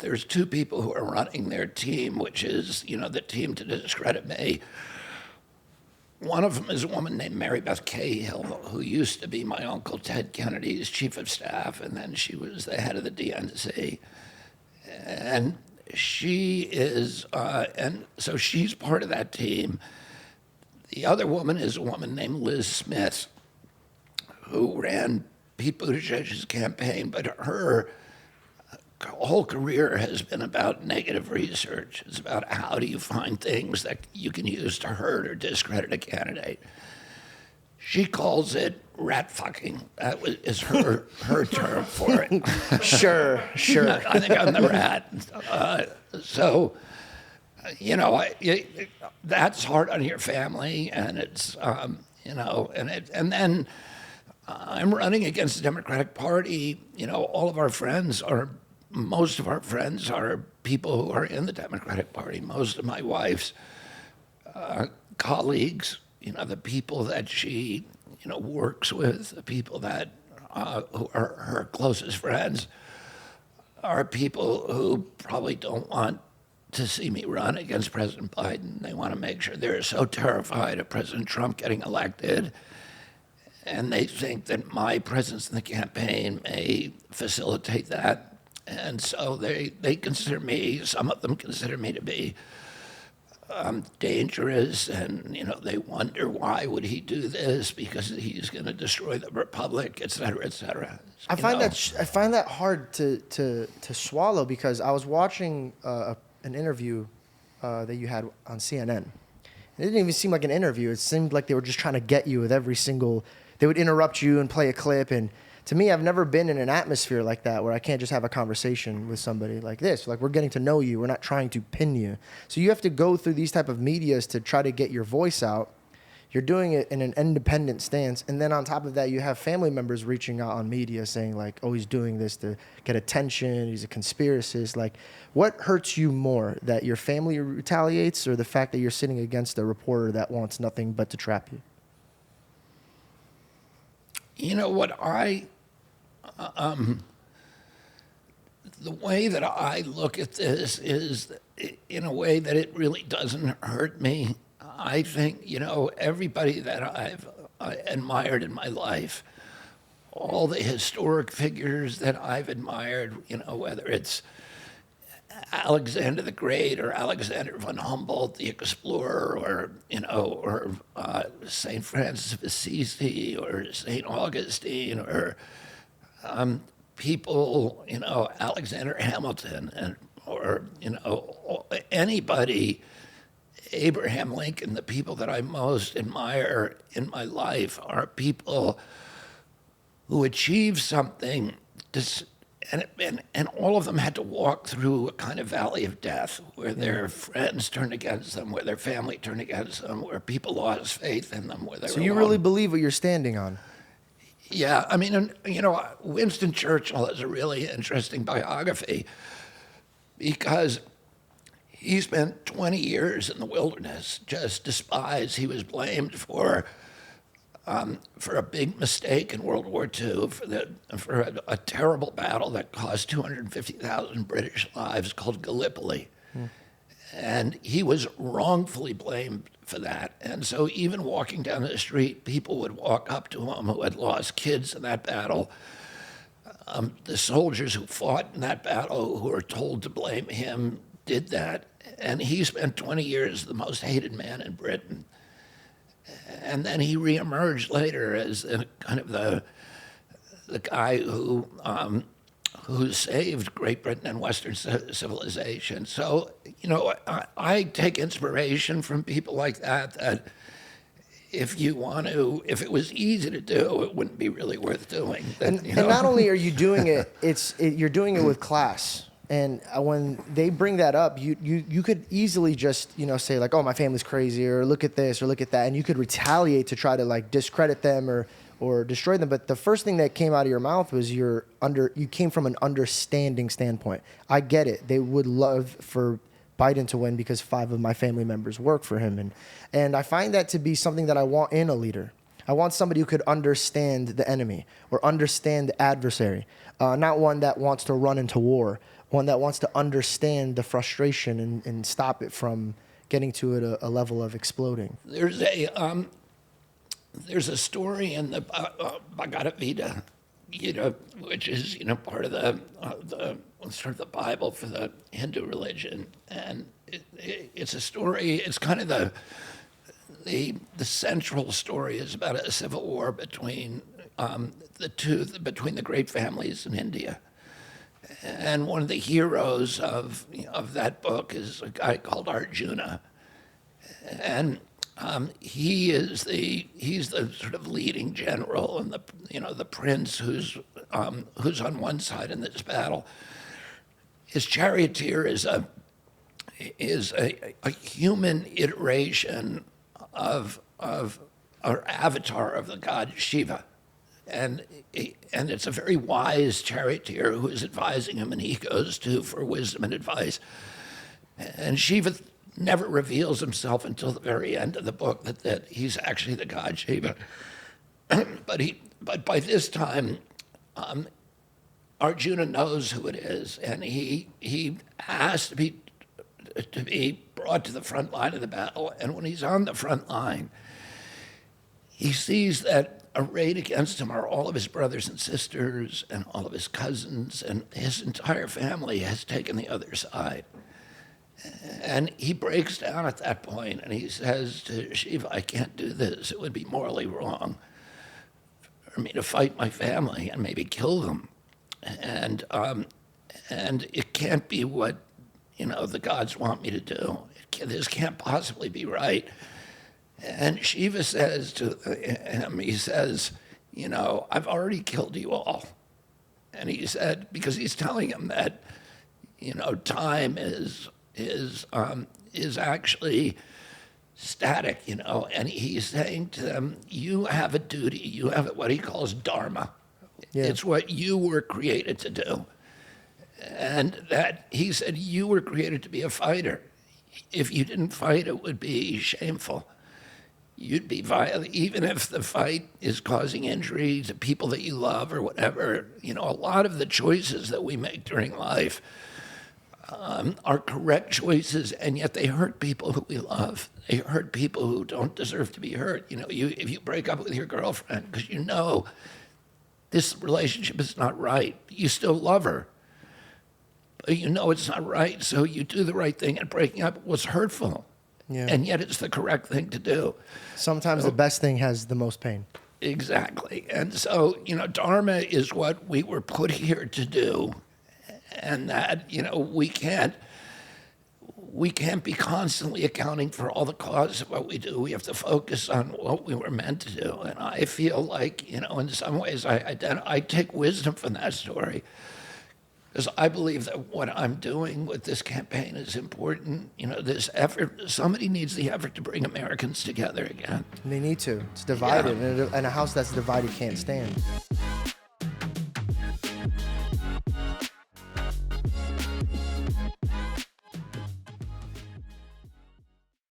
there's two people who are running their team, which is, the team to discredit me. One of them is a woman named Mary Beth Cahill, who used to be my Uncle Ted Kennedy's chief of staff, and then she was the head of the DNC. And she is, and so she's part of that team. The other woman is a woman named Liz Smith, who ran Pete Buttigieg's campaign, but her whole career has been about negative research. It's about how do you find things that you can use to hurt or discredit a candidate. She calls it rat fucking. Is her term for it. Sure. I think I'm the rat. That's hard on your family, and it's and then I'm running against the Democratic Party. Most of our friends are people who are in the Democratic Party. Most of my wife's colleagues, the people that she, works with, the people that who are her closest friends, are people who probably don't want to see me run against President Biden. They want to make sure they're so terrified of President Trump getting elected, and they think that my presence in the campaign may facilitate that. And so they consider me, some of them consider me to be dangerous, and they wonder why would he do this, because he's going to destroy the republic, et cetera, et cetera. I find that hard to swallow, because I was watching an interview that you had on CNN. It didn't even seem like an interview. It seemed like they were just trying to get you with every single. They would interrupt you and play a clip, and to me, I've never been in an atmosphere like that where I can't just have a conversation with somebody like this. Like, we're getting to know you. We're not trying to pin you. So you have to go through these type of medias to try to get your voice out. You're doing it in an independent stance. And then on top of that, you have family members reaching out on media saying, like, oh, he's doing this to get attention. He's a conspiracist. Like, what hurts you more, that your family retaliates, or the fact that you're sitting against a reporter that wants nothing but to trap you? The way that I look at this is in a way that it really doesn't hurt me. I think, everybody that I've admired in my life, all the historic figures that I've admired, whether it's Alexander the Great or Alexander von Humboldt, the explorer, or St. Francis of Assisi or St. Augustine, or people, Alexander Hamilton, or anybody, Abraham Lincoln. The people that I most admire in my life are people who achieved something, and all of them had to walk through a kind of valley of death, where their friends turned against them, where their family turned against them, where people lost faith in them, where they were So you really believe what you're standing on? Yeah, Winston Churchill has a really interesting biography, because he spent 20 years in the wilderness, just despised. He was blamed for a big mistake in World War II, for a terrible battle that cost 250,000 British lives, called Gallipoli. And he was wrongfully blamed for that. And so even walking down the street, people would walk up to him who had lost kids in that battle. The soldiers who fought in that battle, who were told to blame him, did that. And he spent 20 years the most hated man in Britain. And then he reemerged later as kind of the guy who saved Great Britain and Western civilization. So, I take inspiration from people like that, that if it was easy to do, it wouldn't be really worth doing. And not only are you doing it, you're doing it with class. And when they bring that up, you could easily just, say like, oh, my family's crazy, or look at this, or look at that. And you could retaliate to try to like discredit them or destroy them. But the first thing that came out of your mouth was you came from an understanding standpoint. I get it. They would love for Biden to win because 5 of my family members work for him. And I find that to be something that I want in a leader. I want somebody who could understand the enemy or understand the adversary, not one that wants to run into war one that wants to understand the frustration and stop it from getting to it a level of exploding. There's a story in the Bhagavad Gita, which is part of the sort of the Bible for the Hindu religion, and it's a story. It's kind of the central story is about a civil war between between the great families in India. And one of the heroes of that book is a guy called Arjuna, and he's the sort of leading general and the prince who's on one side in this battle. His charioteer is a human iteration of or avatar of the god Shiva. And it's a very wise charioteer who is advising him, and he goes to for wisdom and advice. And Shiva never reveals himself until the very end of the book that he's actually the god Shiva. But by this time, Arjuna knows who it is, and he has to be brought to the front line of the battle. And when he's on the front line, he sees that arrayed against him are all of his brothers and sisters and all of his cousins, and his entire family has taken the other side. And he breaks down at that point, and he says to Shiva, I can't do this. It would be morally wrong for me to fight my family and maybe kill them. And it can't be what the gods want me to do. This can't possibly be right. And Shiva says to him, he says, I've already killed you all. And he said, because he's telling him that, time is actually static, and he's saying to them, you have a duty, you have what he calls dharma. Yeah. It's what you were created to do. And that he said, you were created to be a fighter. If you didn't fight, it would be shameful. You'd be violent, even if the fight is causing injury to people that you love or whatever. A lot of the choices that we make during life are correct choices, and yet they hurt people who we love. They hurt people who don't deserve to be hurt. If you break up with your girlfriend because this relationship is not right, you still love her. But it's not right, so you do the right thing, and breaking up was hurtful. Yeah. And yet it's the correct thing to do. Sometimes the best thing has the most pain. Exactly. And so, dharma is what we were put here to do. And that, we can't be constantly accounting for all the causes of what we do. We have to focus on what we were meant to do. And I feel like, in some ways I take wisdom from that story. Because I believe that what I'm doing with this campaign is important. This effort, somebody needs the effort to bring Americans together again. They need to. It's divided, and a house that's divided can't stand.